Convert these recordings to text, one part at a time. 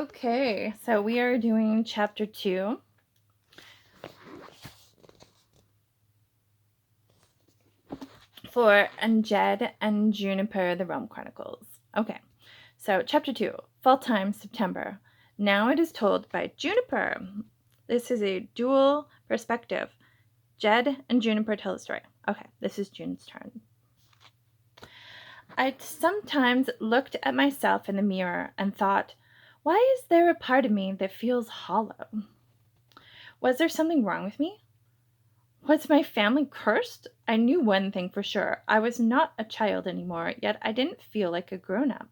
Okay, so we are doing chapter 2 for Jed and Juniper, the Rome Chronicles. Okay, so chapter 2, Fall Time, September. Now it is told by Juniper. This is a dual perspective. Jed and Juniper tell the story. Okay, this is June's turn. I sometimes looked at myself in the mirror and thought, why is there a part of me that feels hollow? Was there something wrong with me? Was my family cursed? I knew one thing for sure. I was not a child anymore, yet I didn't feel like a grown-up.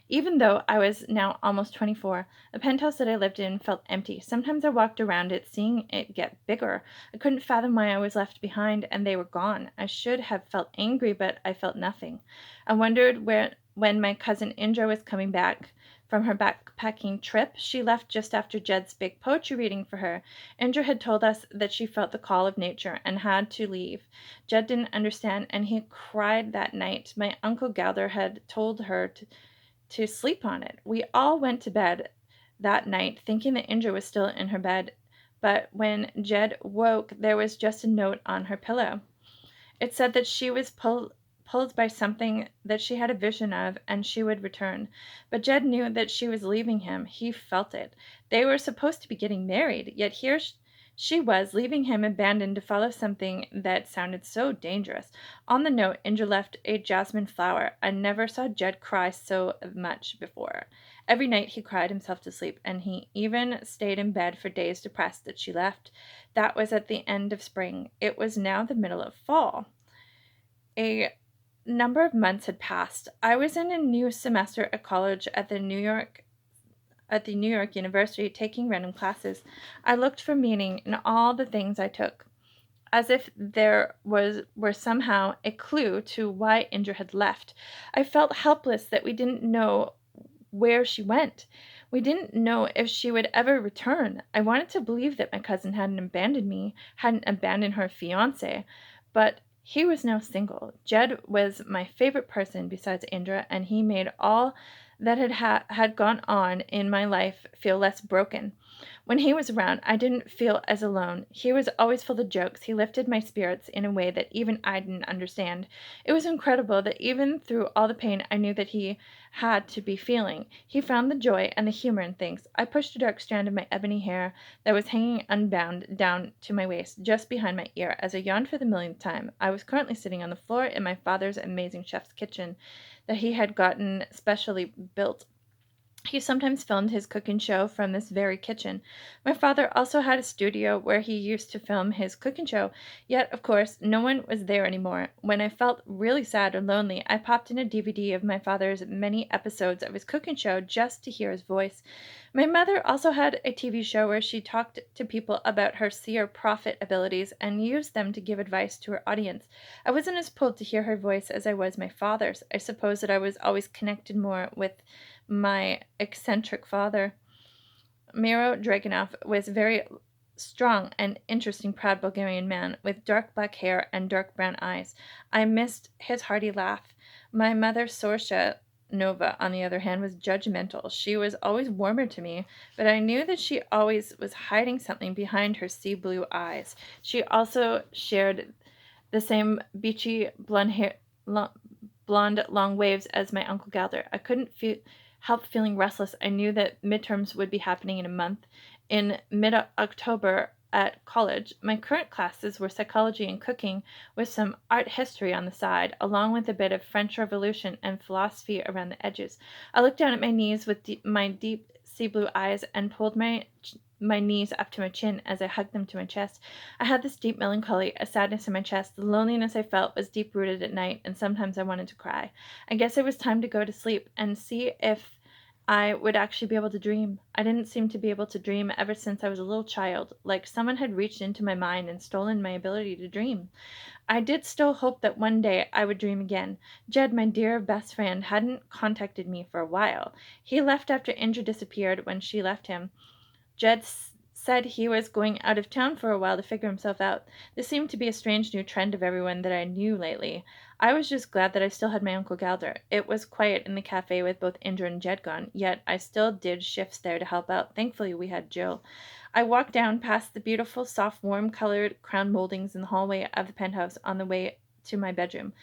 Even though I was now almost 24, the penthouse that I lived in felt empty. Sometimes I walked around it, seeing it get bigger. I couldn't fathom why I was left behind and they were gone. I should have felt angry, but I felt nothing. I wondered when my cousin Indra was coming back from her backpacking trip. She left just after Jed's big poetry reading for her. Indra had told us that she felt the call of nature and had to leave. Jed didn't understand, and he cried that night. My uncle Galder had told her to sleep on it. We all went to bed that night thinking that Indra was still in her bed, but when Jed woke, there was just a note on her pillow. It said that she was pulled by something that she had a vision of and she would return. But Jed knew that she was leaving him. He felt it. They were supposed to be getting married, yet here she was, leaving him abandoned to follow something that sounded so dangerous. On the note, Indra left a jasmine flower. I never saw Jed cry so much before. Every night he cried himself to sleep, and he even stayed in bed for days depressed that she left. That was at the end of spring. It was now the middle of fall. A number of months had passed. I was in a new semester at college at the New York University, taking random classes. I looked for meaning in all the things I took, as if there were somehow a clue to why Indra had left. I felt helpless that we didn't know where she went. We didn't know if she would ever return. I wanted to believe that my cousin hadn't abandoned her fiance, but he was now single. Jed was my favorite person besides Indra, and he made all that had gone on in my life feel less broken. When he was around, I didn't feel as alone. He was always full of jokes. He lifted my spirits in a way that even I didn't understand. It was incredible that even through all the pain I knew that he had to be feeling, he found the joy and the humor in things. I pushed a dark strand of my ebony hair that was hanging unbound down to my waist, just behind my ear, as I yawned for the millionth time. I was currently sitting on the floor in my father's amazing chef's kitchen that he had gotten specially built. He sometimes filmed his cooking show from this very kitchen. My father also had a studio where he used to film his cooking show, yet, of course, no one was there anymore. When I felt really sad or lonely, I popped in a DVD of my father's many episodes of his cooking show just to hear his voice. My mother also had a TV show where she talked to people about her seer prophet abilities and used them to give advice to her audience. I wasn't as pulled to hear her voice as I was my father's. I suppose that I was always connected more with my eccentric father. Miro Dragunov was a very strong and interesting proud Bulgarian man with dark black hair and dark brown eyes. I missed his hearty laugh. My mother, Sorsha Nova, on the other hand, was judgmental. She was always warmer to me, but I knew that she always was hiding something behind her sea blue eyes. She also shared the same beachy blonde long waves as my Uncle Galder. I couldn't help feeling restless. I knew that midterms would be happening in a month. In mid-October at college, my current classes were psychology and cooking, with some art history on the side, along with a bit of French Revolution and philosophy around the edges. I looked down at my knees with my deep sea blue eyes and pulled my knees up to my chin as I hugged them to my chest. I had this deep melancholy, a sadness in my chest. The loneliness I felt was deep-rooted at night, and sometimes I wanted to cry. I guess it was time to go to sleep and see if I would actually be able to dream. I didn't seem to be able to dream ever since I was a little child, like someone had reached into my mind and stolen my ability to dream. I did still hope that one day I would dream again. Jed, my dear best friend, hadn't contacted me for a while. He left after Indra disappeared when she left him. Jed said he was going out of town for a while to figure himself out. This seemed to be a strange new trend of everyone that I knew lately. I was just glad that I still had my Uncle Galder. It was quiet in the cafe with both Indra and Jed gone, yet I still did shifts there to help out. Thankfully, we had Jill. I walked down past the beautiful, soft, warm-colored crown moldings in the hallway of the penthouse on the way to my bedroom,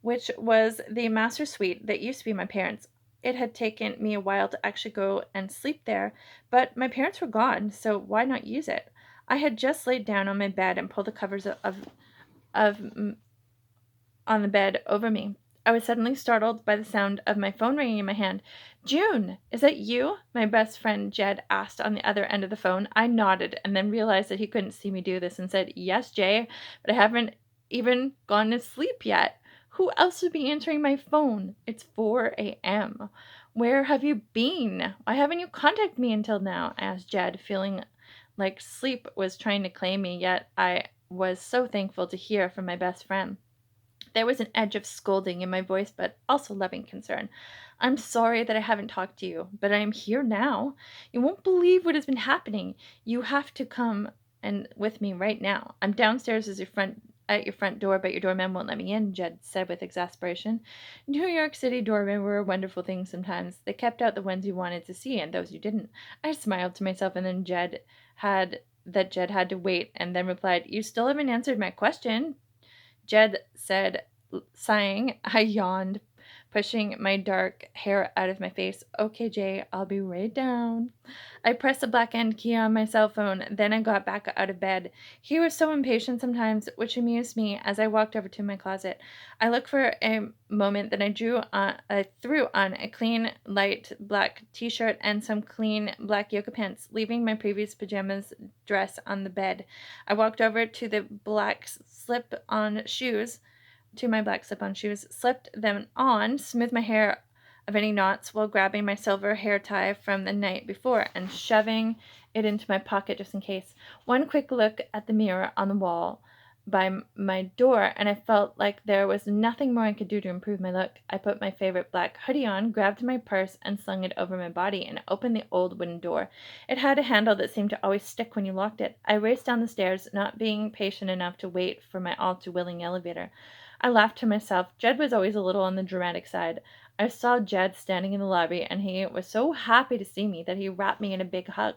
which was the master suite that used to be my parents'. It had taken me a while to actually go and sleep there, but my parents were gone, so why not use it? I had just laid down on my bed and pulled the covers of on the bed over me. I was suddenly startled by the sound of my phone ringing in my hand. "June, is that you?" my best friend Jed asked on the other end of the phone. I nodded and then realized that he couldn't see me do this and said, "Yes, Jay, but I haven't even gone to sleep yet. Who else would be answering my phone? It's 4 a.m. Where have you been? Why haven't you contacted me until now?" I asked Jed, feeling like sleep was trying to claim me, yet I was so thankful to hear from my best friend. There was an edge of scolding in my voice, but also loving concern. "I'm sorry that I haven't talked to you, but I am here now. You won't believe what has been happening. You have to come and with me right now. I'm downstairs at your front door, but your doorman won't let me in," Jed said with exasperation. New York City doormen were wonderful things sometimes. They kept out the ones you wanted to see and those you didn't. I smiled to myself and then Jed had to wait and then replied, "You still haven't answered my question," Jed said, sighing. I yawned, pushing my dark hair out of my face. "Okay, Jay, I'll be right down." I pressed the black end key on my cell phone, then I got back out of bed. He was so impatient sometimes, which amused me as I walked over to my closet. I looked for a moment, then I threw on a clean, light black t-shirt and some clean black yoga pants, leaving my previous pajamas dress on the bed. I walked over to the my black slip-on shoes, slipped them on, smoothed my hair of any knots while grabbing my silver hair tie from the night before and shoving it into my pocket just in case. One quick look at the mirror on the wall by my door, and I felt like there was nothing more I could do to improve my look. I put my favorite black hoodie on, grabbed my purse, and slung it over my body, and opened the old wooden door. It had a handle that seemed to always stick when you locked it. I raced down the stairs, not being patient enough to wait for my all-too-willing elevator. I laughed to myself. Jed was always a little on the dramatic side. I saw Jed standing in the lobby, and he was so happy to see me that he wrapped me in a big hug.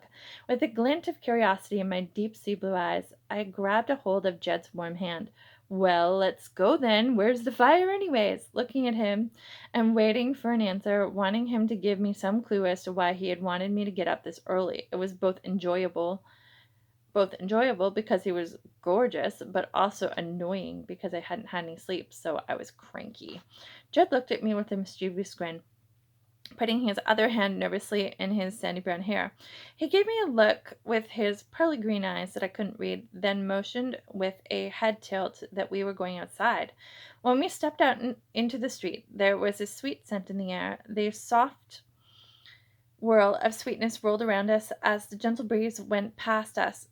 With a glint of curiosity in my deep sea blue eyes, I grabbed a hold of Jed's warm hand. "Well, let's go then. Where's the fire anyways?" Looking at him and waiting for an answer, wanting him to give me some clue as to why he had wanted me to get up this early. It was both enjoyable because he was gorgeous, but also annoying because I hadn't had any sleep, so I was cranky. Jed looked at me with a mischievous grin, putting his other hand nervously in his sandy brown hair. He gave me a look with his pearly green eyes that I couldn't read, then motioned with a head tilt that we were going outside. When we stepped out into the street, there was a sweet scent in the air. The soft whirl of sweetness rolled around us as the gentle breeze went past us,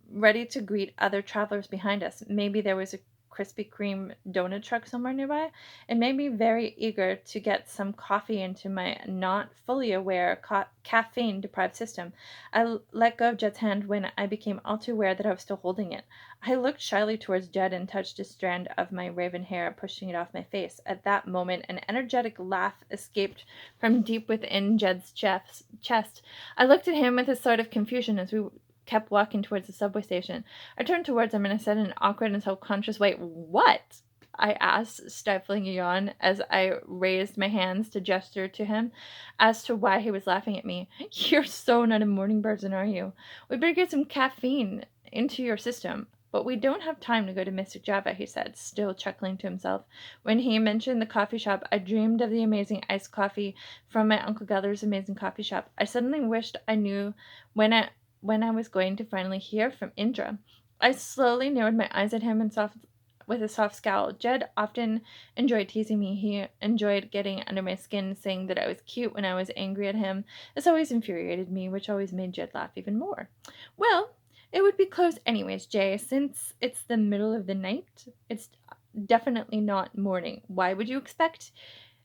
ready to greet other travelers behind us. Maybe there was a Krispy Kreme donut truck somewhere nearby. It made me very eager to get some coffee into my not fully aware caffeine-deprived system. I let go of Jed's hand when I became all too aware that I was still holding it. I looked shyly towards Jed and touched a strand of my raven hair, pushing it off my face. At that moment, an energetic laugh escaped from deep within Jed's chest. I looked at him with a sort of confusion as we kept walking towards the subway station. I turned towards him and I said in an awkward and self-conscious way, "What?" I asked, stifling a yawn as I raised my hands to gesture to him as to why he was laughing at me. "You're so not a morning person, are you? We better get some caffeine into your system." "But we don't have time to go to Mr. Java," he said, still chuckling to himself. When he mentioned the coffee shop, I dreamed of the amazing iced coffee from my Uncle Gelder's amazing coffee shop. I suddenly wished I knew when I was going to finally hear from Indra. I slowly narrowed my eyes at him with a soft scowl. Jed often enjoyed teasing me. He enjoyed getting under my skin, saying that I was cute when I was angry at him. This always infuriated me, which always made Jed laugh even more. "Well, it would be closed anyways, Jay, since it's the middle of the night. It's definitely not morning. Why would you expect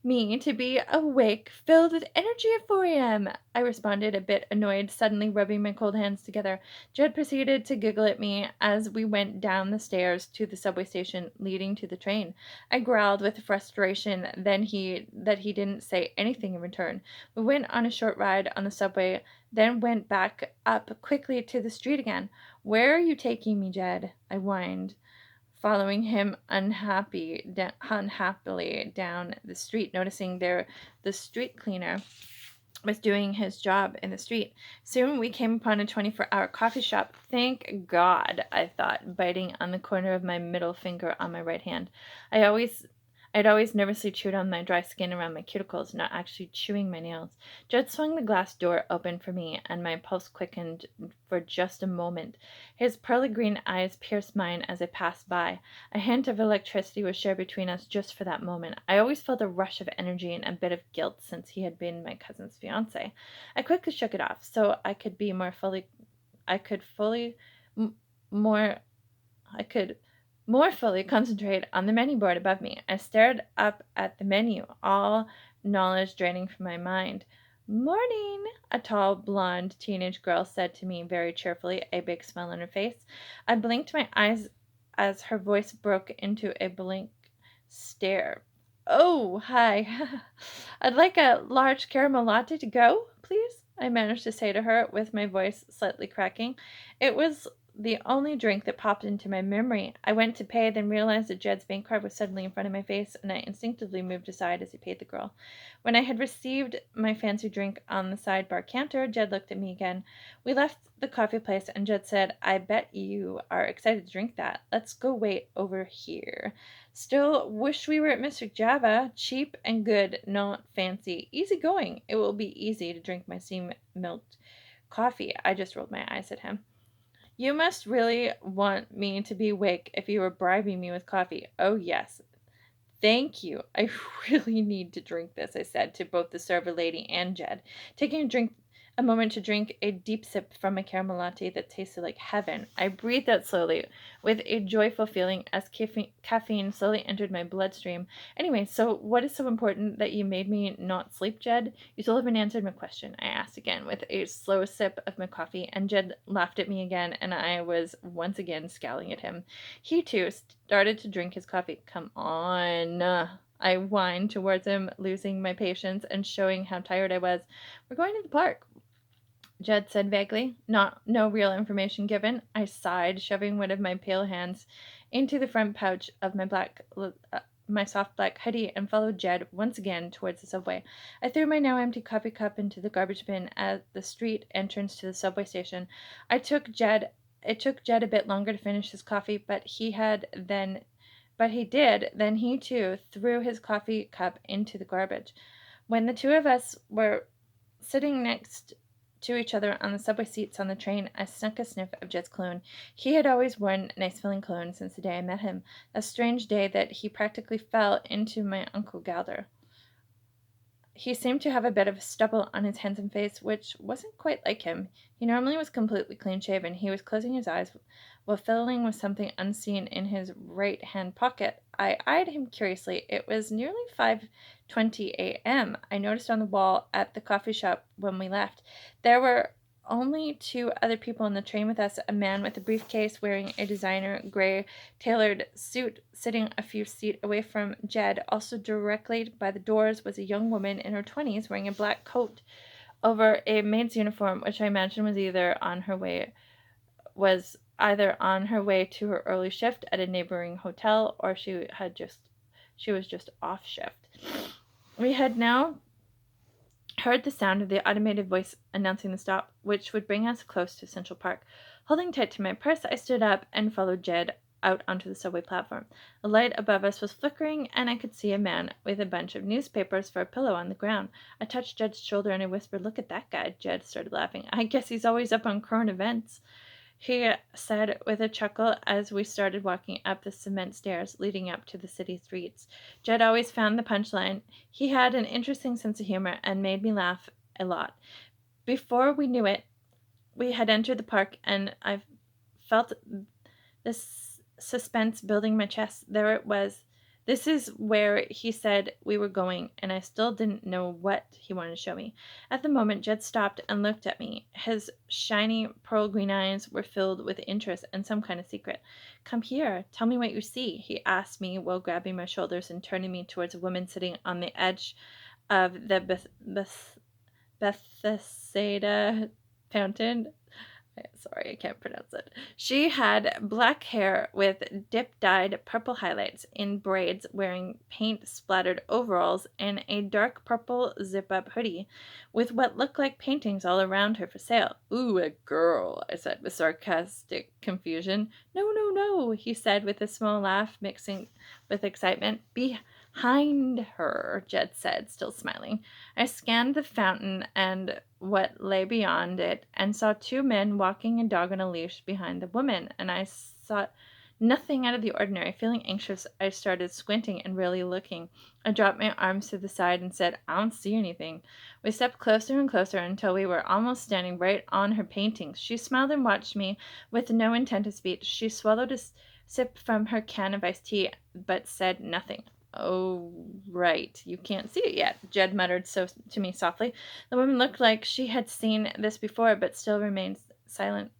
me to be awake, filled with energy at 4 a.m. I responded, a bit annoyed, suddenly rubbing my cold hands together. Jed proceeded to giggle at me as we went down the stairs to the subway station leading to the train. I growled with frustration that he didn't say anything in return. We went on a short ride on the subway, then went back up quickly to the street again. "Where are you taking me, Jed?" I whined, following him unhappily down the street, noticing the street cleaner was doing his job in the street. Soon we came upon a 24-hour coffee shop. Thank God, I thought, biting on the corner of my middle finger on my right hand. I always I'd always nervously chewed on my dry skin around my cuticles, not actually chewing my nails. Judd swung the glass door open for me, and my pulse quickened for just a moment. His pearly green eyes pierced mine as I passed by. A hint of electricity was shared between us just for that moment. I always felt a rush of energy and a bit of guilt since he had been my cousin's fiance. I quickly shook it off so I could fully m- more I could more fully concentrate on the menu board above me. I stared up at the menu, all knowledge draining from my mind. "Morning," a tall, blonde teenage girl said to me very cheerfully, a big smile on her face. I blinked my eyes as her voice broke into a blank stare. "Oh, hi. I'd like a large caramel latte to go, please," I managed to say to her with my voice slightly cracking. It was the only drink that popped into my memory. I went to pay, then realized that Jed's bank card was suddenly in front of my face, and I instinctively moved aside as he paid the girl. When I had received my fancy drink on the sidebar counter, Jed looked at me again. We left the coffee place, and Jed said, "I bet you are excited to drink that. Let's go wait over here. Still, wish we were at Mr. Java. Cheap and good, not fancy. Easy going. It will be easy to drink my steam-milked coffee." I just rolled my eyes at him. "You must really want me to be awake if you were bribing me with coffee." "Oh, yes. Thank you. I really need to drink this," I said to both the server lady and Jed, taking a moment to drink a deep sip from a caramel latte that tasted like heaven. I breathed out slowly with a joyful feeling as caffeine slowly entered my bloodstream. "Anyway, so what is so important that you made me not sleep, Jed? You still haven't answered my question," I asked again with a slow sip of my coffee, and Jed laughed at me again, and I was once again scowling at him. He too started to drink his coffee. "Come on," I whined towards him, losing my patience and showing how tired I was. "We're going to the park," Jed said vaguely. No real information given. I sighed, shoving one of my pale hands into the front pouch of my soft black hoodie, and followed Jed once again towards the subway. I threw my now empty coffee cup into the garbage bin at the street entrance to the subway station. It took Jed a bit longer to finish his coffee, but he did. Then he too threw his coffee cup into the garbage. When the two of us were sitting next to each other on the subway seats on the train, I snuck a sniff of Jed's cologne. He had always worn nice-smelling cologne since the day I met him, a strange day that he practically fell into my Uncle Galder. He seemed to have a bit of stubble on his handsome face, which wasn't quite like him. He normally was completely clean-shaven. He was closing his eyes while fiddling with something unseen in his right-hand pocket. I eyed him curiously. It was nearly 5:20 a.m. I noticed on the wall at the coffee shop when we left. There were only two other people on the train with us, a man with a briefcase wearing a designer gray tailored suit sitting a few seats away from Jed. Also directly by the doors was a young woman in her 20s wearing a black coat over a maid's uniform, which I imagine was either on her way to her early shift at a neighboring hotel, or she was just off shift. We had now heard the sound of the automated voice announcing the stop, which would bring us close to Central Park. Holding tight to my purse, I stood up and followed Jed out onto the subway platform. The light above us was flickering, and I could see a man with a bunch of newspapers for a pillow on the ground. I touched Jed's shoulder and I whispered, "Look at that guy." Jed started laughing. "I guess he's always up on current events," he said with a chuckle as we started walking up the cement stairs leading up to the city streets. Jed always found the punchline. He had an interesting sense of humor and made me laugh a lot. Before we knew it, we had entered the park, and I felt this suspense building my chest. There it was, This is where he said we were going, and I still didn't know what he wanted to show me. At the moment, Jed stopped and looked at me. His shiny pearl green eyes were filled with interest and some kind of secret. Come here, tell me what you see, he asked me while grabbing my shoulders and turning me towards a woman sitting on the edge of the Bethsaida fountain. Sorry, I can't pronounce it. She had black hair with dip-dyed purple highlights in braids, wearing paint-splattered overalls and a dark purple zip-up hoodie with what looked like paintings all around her for sale. Ooh, a girl, I said with sarcastic confusion. No, no, no, he said with a small laugh mixing with excitement. Behind her, Jed said, still smiling. I scanned the fountain and what lay beyond it and saw two men walking a dog on a leash behind the woman, and I saw nothing out of the ordinary. Feeling anxious, I started squinting and really looking. I dropped my arms to the side and said, I don't see anything. We stepped closer and closer until we were almost standing right on her paintings. She smiled and watched me with no intent of speech. She swallowed a sip from her can of iced tea, but said nothing. Oh, right. You can't see it yet, Jed muttered to me softly. The woman looked like she had seen this before, but still remained silent.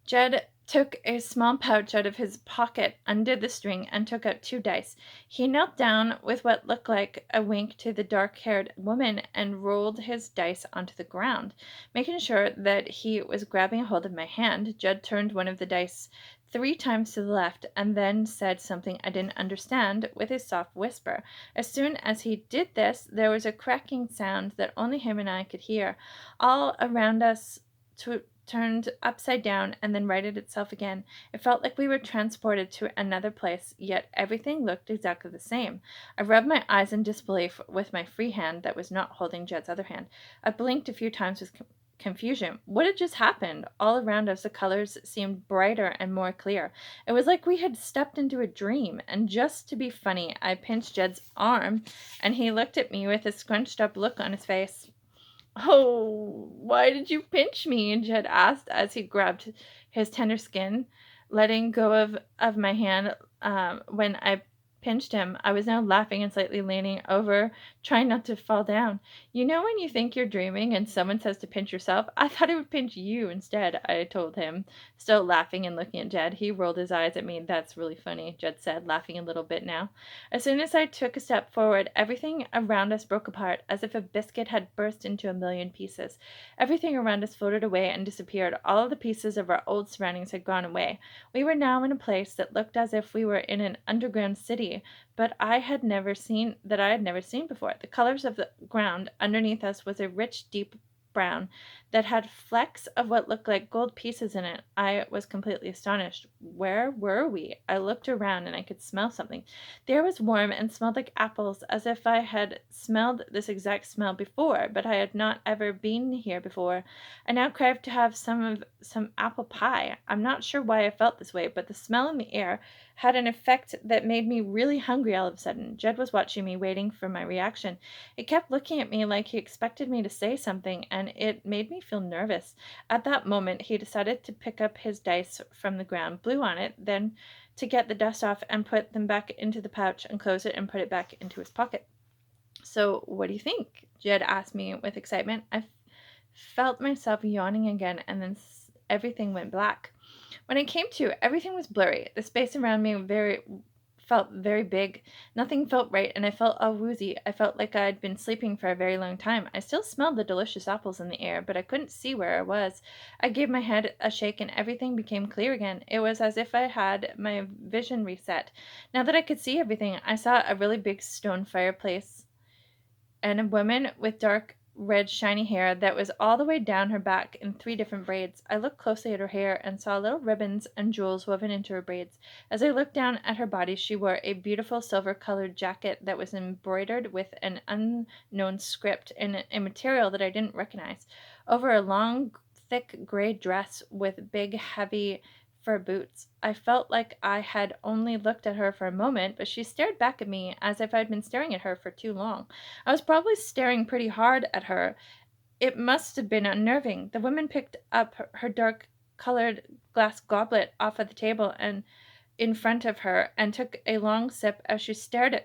Jed took a small pouch out of his pocket, undid the string, and took out 2 dice. He knelt down with what looked like a wink to the dark-haired woman and rolled his dice onto the ground. Making sure that he was grabbing a hold of my hand, Jed turned one of the dice 3 times to the left and then said something I didn't understand with a soft whisper. As soon as he did this, there was a cracking sound that only him and I could hear. All around us turned upside down and then righted itself again. It felt like we were transported to another place, yet everything looked exactly the same. I rubbed my eyes in disbelief with my free hand that was not holding Jed's other hand. I blinked a few times with confusion. What had just happened? All around us, the colors seemed brighter and more clear. It was like we had stepped into a dream, and just to be funny, I pinched Jed's arm, and he looked at me with a scrunched up look on his face. Oh, why did you pinch me? Jed asked as he grabbed his tender skin, letting go of my hand when I pinched him. I was now laughing and slightly leaning over, trying not to fall down. You know when you think you're dreaming and someone says to pinch yourself? I thought I would pinch you instead, I told him, still laughing and looking at Jed. He rolled his eyes at me. That's really funny, Jed said, laughing a little bit now. As soon as I took a step forward, everything around us broke apart, as if a biscuit had burst into a million pieces. Everything around us floated away and disappeared. All of the pieces of our old surroundings had gone away. We were now in a place that looked as if we were in an underground city, but I had never seen before. The colors of the ground underneath us was a rich, deep brown that had flecks of what looked like gold pieces in it. I was completely astonished. Where were we? I looked around and I could smell something. The air was warm and smelled like apples, as if I had smelled this exact smell before, but I had not ever been here before. I now craved to have some apple pie. I'm not sure why I felt this way, but the smell in the air had an effect that made me really hungry all of a sudden. Jed was watching me, waiting for my reaction. He kept looking at me like he expected me to say something, and it made me feel nervous. At that moment, he decided to pick up his dice from the ground, blew on it, then to get the dust off and put them back into the pouch and close it and put it back into his pocket. So, what do you think? Jed asked me with excitement. I felt myself yawning again, and then everything went black. When I came to, everything was blurry. The space around me felt very big. Nothing felt right, and I felt all woozy. I felt like I'd been sleeping for a very long time. I still smelled the delicious apples in the air, but I couldn't see where I was. I gave my head a shake, and everything became clear again. It was as if I had my vision reset. Now that I could see everything, I saw a really big stone fireplace and a woman with dark red shiny hair that was all the way down her back in 3 different braids. I looked closely at her hair and saw little ribbons and jewels woven into her braids. As I looked down at her body, she wore a beautiful silver-colored jacket that was embroidered with an unknown script in a material that I didn't recognize, over a long, thick gray dress with big, heavy fur boots. I felt like I had only looked at her for a moment, but she stared back at me as if I'd been staring at her for too long. I was probably staring pretty hard at her. It must have been unnerving. The woman picked up her dark colored glass goblet off of the table and in front of her and took a long sip as she stared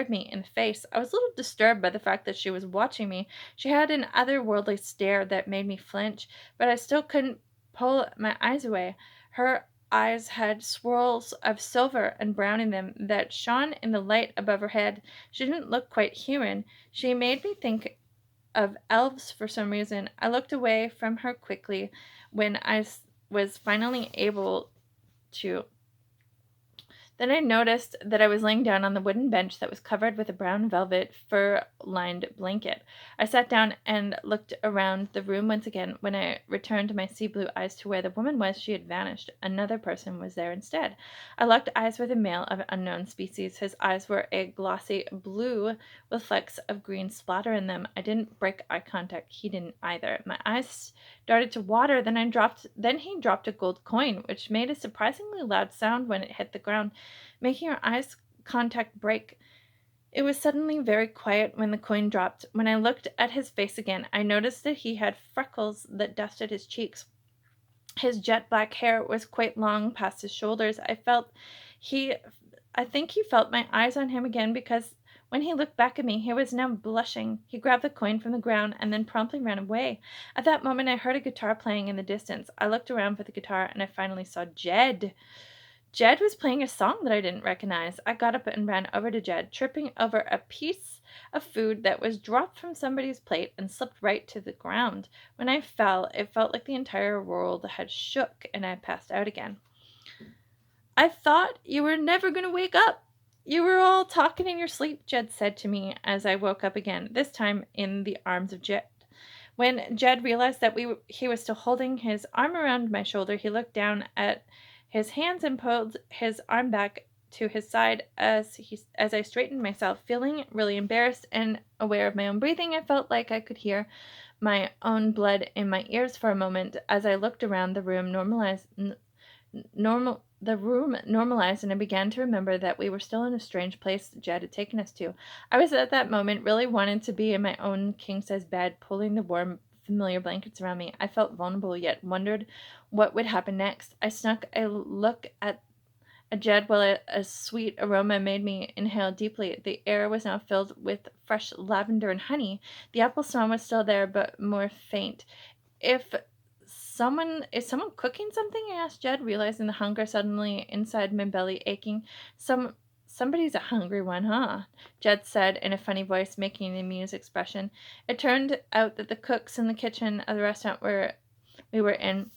me in the face. I was a little disturbed by the fact that she was watching me. She had an otherworldly stare that made me flinch, but I still couldn't pull my eyes away. Her eyes had swirls of silver and brown in them that shone in the light above her head. She didn't look quite human. She made me think of elves for some reason. I looked away from her quickly when was finally able to. Then I noticed that I was laying down on the wooden bench that was covered with a brown velvet fur-lined blanket. I sat down and looked around the room once again. When I returned my sea-blue eyes to where the woman was, she had vanished. Another person was there instead. I locked eyes with a male of unknown species. His eyes were a glossy blue with flecks of green splatter in them. I didn't break eye contact. He didn't either. My eyes started to water. Then he dropped a gold coin, which made a surprisingly loud sound when it hit the ground, making our eyes contact break. It was suddenly very quiet when the coin dropped. When I looked at his face again, I noticed that he had freckles that dusted his cheeks. His jet black hair was quite long past his shoulders. He I think he felt my eyes on him again, because when he looked back at me, he was now blushing. He grabbed the coin from the ground and then promptly ran away. At that moment, I heard a guitar playing in the distance. I looked around for the guitar and I finally saw Jed. Jed was playing a song that I didn't recognize. I got up and ran over to Jed, tripping over a piece of food that was dropped from somebody's plate and slipped right to the ground. When I fell, it felt like the entire world had shook and I passed out again. I thought you were never going to wake up. You were all talking in your sleep, Jed said to me as I woke up again, this time in the arms of Jed. When Jed realized that he was still holding his arm around my shoulder, he looked down at his hands and pulled his arm back to his side as I straightened myself, feeling really embarrassed and aware of my own breathing. I felt like I could hear my own blood in my ears for a moment as I looked around the room, the room normalized, and I began to remember that we were still in a strange place Jed had taken us to. I was at that moment really wanted to be in my own king-size bed, pulling the warm, familiar blankets around me. I felt vulnerable, yet wondered what would happen next. I snuck a look at Jed while a sweet aroma made me inhale deeply. The air was now filled with fresh lavender and honey. The apple smell was still there, but more faint. If is someone cooking something? I asked Jed, realizing the hunger suddenly inside my belly aching. Somebody's a hungry one, huh? Jed said in a funny voice, making an amused expression. It turned out that the cooks in the kitchen of the restaurant we were in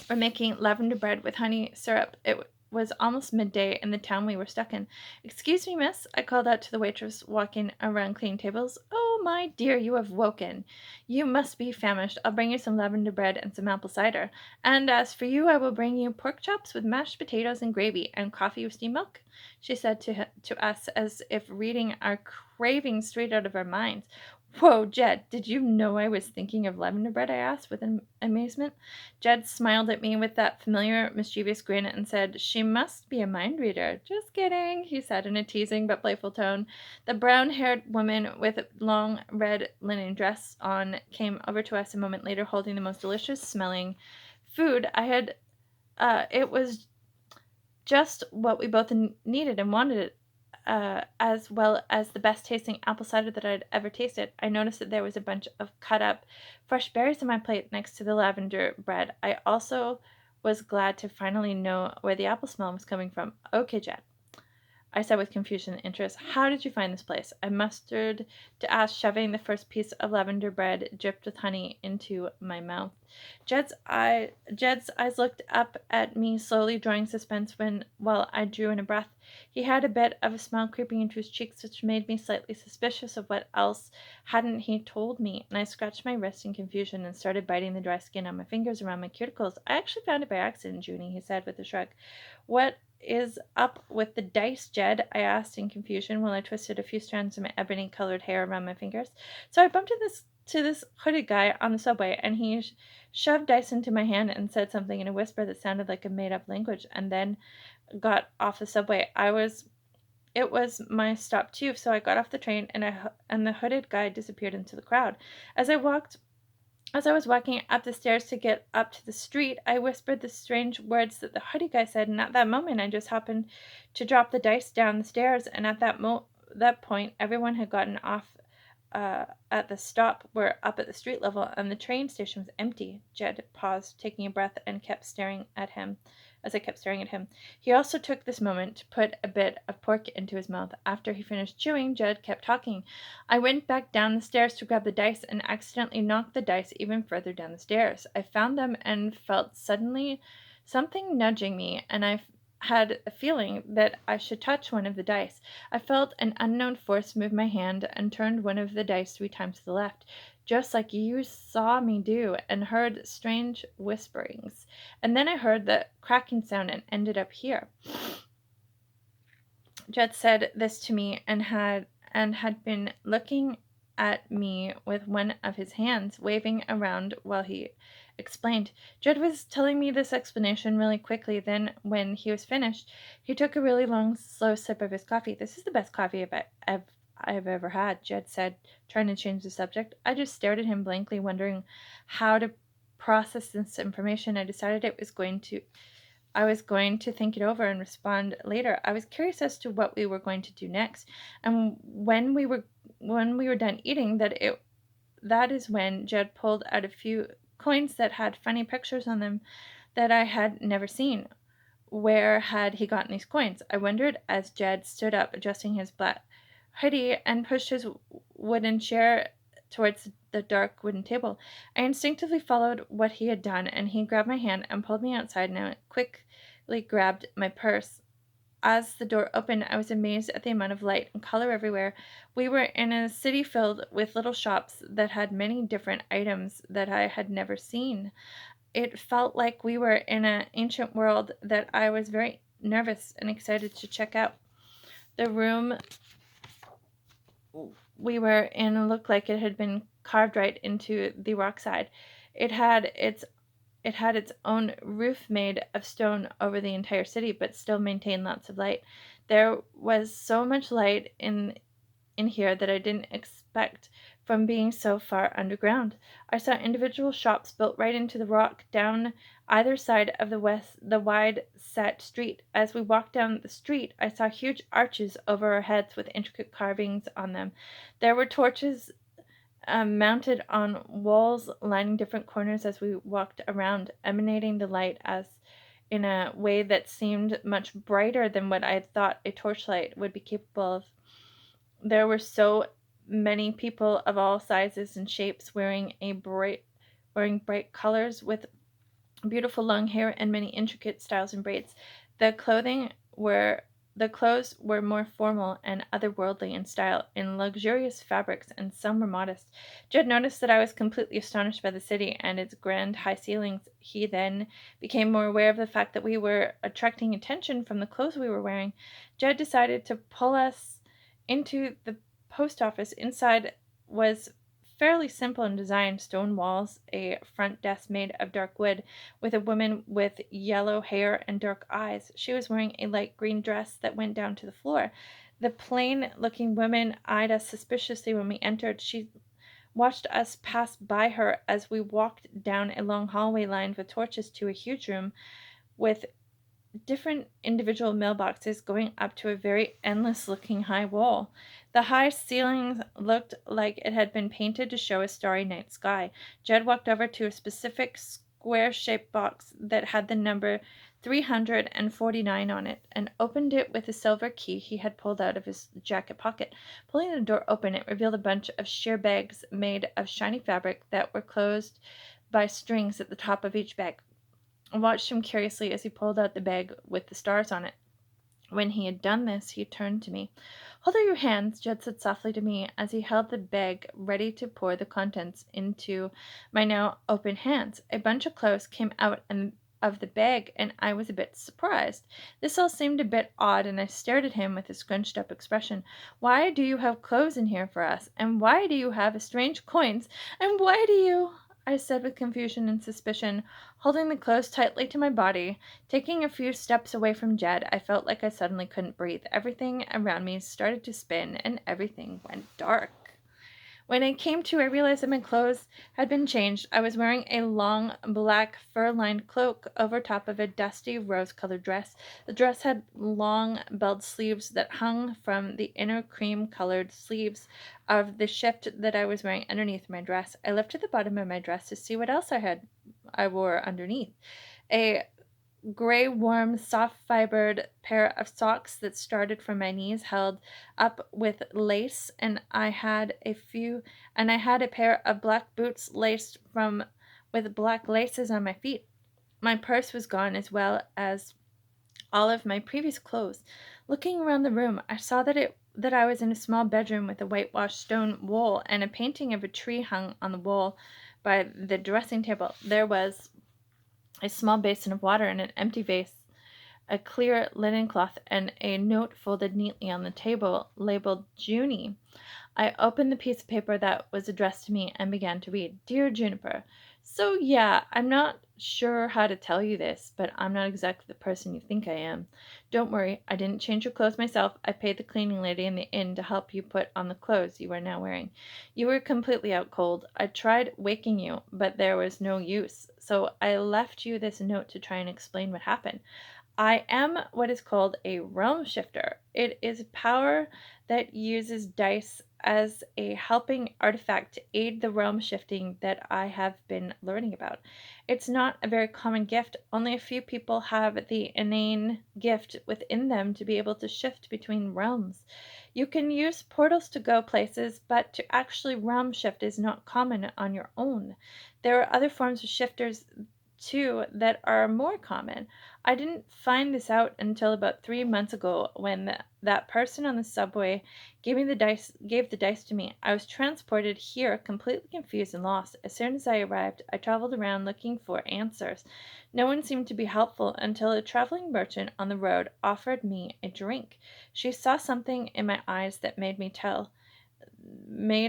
were making lavender bread with honey syrup. It was almost midday in the town we were stuck in. "Excuse me, miss," I called out to the waitress walking around cleaning tables. "Oh, my dear, you have woken. You must be famished. I'll bring you some lavender bread and some apple cider. And as for you, I will bring you pork chops with mashed potatoes and gravy, and coffee with steamed milk," she said to us, as if reading our cravings straight out of our minds. "Whoa, Jed, did you know I was thinking of lavender bread?" I asked with amazement. Jed smiled at me with that familiar mischievous grin and said, "She must be a mind reader." "Just kidding," he said in a teasing but playful tone. The brown-haired woman with a long red linen dress on came over to us a moment later, holding the most delicious-smelling food I had. It was just what we both needed and wanted, as well as the best tasting apple cider that I'd ever tasted. I noticed that there was a bunch of cut up fresh berries on my plate next to the lavender bread. I also was glad to finally know where the apple smell was coming from. "Okay, Jed," I said with confusion and interest. "How did you find this place?" I mustered to ask, shoving the first piece of lavender bread dripped with honey into my mouth. Jed's eyes looked up at me, slowly drawing suspense while I drew in a breath. He had a bit of a smile creeping into his cheeks, which made me slightly suspicious of what else hadn't he told me, and I scratched my wrist in confusion and started biting the dry skin on my fingers around my cuticles. "I actually found it by accident, Junie," he said with a shrug. "What is up with the dice, Jed?" I asked in confusion while I twisted a few strands of my ebony-colored hair around my fingers. "So I bumped into this hooded guy on the subway, and he shoved dice into my hand and said something in a whisper that sounded like a made-up language, and then got off the subway. It was my stop too, so I got off the train, and the hooded guy disappeared into the crowd. As I walked As I was walking up the stairs to get up to the street, I whispered the strange words that the hoodie guy said, and at that moment I just happened to drop the dice down the stairs, and at that point everyone had gotten off at the stop. We're up at the street level, and the train station was empty. Jed paused, taking a breath, and kept staring at him. As I kept staring at him, he also took this moment to put a bit of pork into his mouth. After he finished chewing, Jed kept talking. I went back down the stairs to grab the dice and accidentally knocked the dice even further down the stairs. I found them and felt suddenly something nudging me, and I had a feeling that I should touch one of the dice. I felt an unknown force move my hand and turned one of the dice 3 times to the left, just like you saw me do, and heard strange whisperings. And then I heard the cracking sound and ended up here. Jed said this to me and had been looking at me with one of his hands waving around while he explained. Jed was telling me this explanation really quickly. Then, when he was finished, he took a really long, slow sip of his coffee. "This is the best coffee I've ever had," Jed said, trying to change the subject. I just stared at him blankly, wondering how to process this information. I decided I was going to think it over and respond later. I was curious as to what we were going to do next, and when we were done eating, that is when Jed pulled out a few coins that had funny pictures on them that I had never seen. Where had he gotten these coins? I wondered as Jed stood up, adjusting his black hoodie, and pushed his wooden chair towards the dark wooden table. I instinctively followed what he had done, and he grabbed my hand and pulled me outside, and I quickly grabbed my purse. As the door opened, I was amazed at the amount of light and color everywhere. We were in a city filled with little shops that had many different items that I had never seen. It felt like we were in an ancient world that I was very nervous and excited to check out. The room we were in looked like it had been carved right into the rock side. It had its own roof made of stone over the entire city, but still maintained lots of light. There was so much light in here that I didn't expect from being so far underground. I saw individual shops built right into the rock down either side of the wide set street. As we walked down the street, I saw huge arches over our heads with intricate carvings on them. There were torches mounted on walls lining different corners as we walked around, emanating the light as in a way that seemed much brighter than what I had thought a torchlight would be capable of. There were so many people of all sizes and shapes wearing bright colors with beautiful long hair and many intricate styles and braids. The clothing were the clothes were more formal and otherworldly in style, in luxurious fabrics, and some were modest. Jed noticed that I was completely astonished by the city and its grand high ceilings. He then became more aware of the fact that we were attracting attention from the clothes we were wearing. Jed decided to pull us into the post office. Inside was fairly simple in design: stone walls, a front desk made of dark wood, with a woman with yellow hair and dark eyes. She was wearing a light green dress that went down to the floor. The plain looking woman eyed us suspiciously when we entered. She watched us pass by her as we walked down a long hallway lined with torches to a huge room with different individual mailboxes going up to a very endless looking high wall. The high ceilings looked like it had been painted to show a starry night sky. Jed walked over to a specific square shaped box that had the number 349 on it and opened it with a silver key he had pulled out of his jacket pocket. Pulling the door open, it revealed a bunch of sheer bags made of shiny fabric that were closed by strings at the top of each bag. I watched him curiously as he pulled out the bag with the stars on it. When he had done this, he turned to me. "Hold out your hands," Jed said softly to me as he held the bag ready to pour the contents into my now open hands. A bunch of clothes came out of the bag, and I was a bit surprised. This all seemed a bit odd, and I stared at him with a scrunched up expression. "Why do you have clothes in here for us? And why do you have strange coins? And why do you—" I said with confusion and suspicion, holding the clothes tightly to my body. Taking a few steps away from Jed, I felt like I suddenly couldn't breathe. Everything around me started to spin, and everything went dark. When I came to, I realized that my clothes had been changed. I was wearing a long black fur-lined cloak over top of a dusty rose-colored dress. The dress had long belled sleeves that hung from the inner cream-colored sleeves of the shift that I was wearing underneath my dress. I lifted the bottom of my dress to see what else I wore underneath. A gray, warm, soft fibered pair of socks that started from my knees, held up with lace, and I had a pair of black boots laced from with black laces on my feet. My purse was gone as well as all of my previous clothes. Looking around the room, I saw that I was in a small bedroom with a whitewashed stone wall and a painting of a tree hung on the wall by the dressing table. There was a small basin of water and an empty vase, a clear linen cloth, and a note folded neatly on the table labeled Junie. I opened the piece of paper that was addressed to me and began to read. Dear Juniper, so yeah, I'm not sure how to tell you this, but I'm not exactly the person you think I am. Don't worry, I didn't change your clothes myself. I paid the cleaning lady in the inn to help you put on the clothes you are now wearing. You were completely out cold. I tried waking you, but there was no use, so I left you this note to try and explain what happened. I am what is called a realm shifter. It is a power that uses dice as a helping artifact to aid the realm shifting that I have been learning about. It's not a very common gift. Only a few people have the inane gift within them to be able to shift between realms. You can use portals to go places, but to actually realm shift is not common on your own. There are other forms of shifters too that are more common. I didn't find this out until about 3 months ago when that person on the subway gave the dice to me. I was transported here completely confused and lost. As soon as I arrived, I traveled around looking for answers. No one seemed to be helpful until a traveling merchant on the road offered me a drink. She saw something in my eyes that made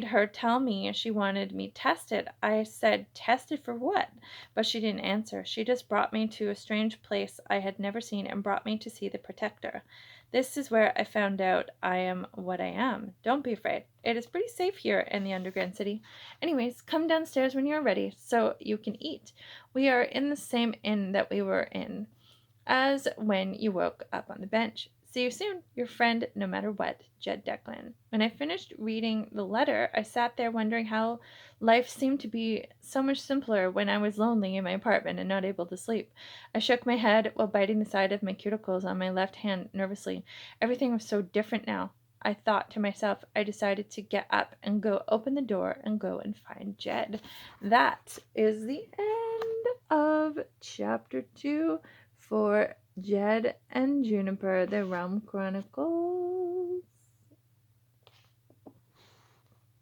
her tell me she wanted me tested. I said, tested for what? But she didn't answer. She just brought me to a strange place I had never seen and brought me to see the protector. This is where I found out I am what I am. Don't be afraid. It is pretty safe here in the underground city. Anyways, come downstairs when you're ready so you can eat. We are in the same inn that we were in as when you woke up on the bench. See you soon, your friend, no matter what, Jed Declan. When I finished reading the letter, I sat there wondering how life seemed to be so much simpler when I was lonely in my apartment and not able to sleep. I shook my head while biting the side of my cuticles on my left hand nervously. Everything was so different now. I thought to myself. I decided to get up and go open the door and go and find Jed. That is the end of chapter 2 for Jed and Juniper, the Realm Chronicles.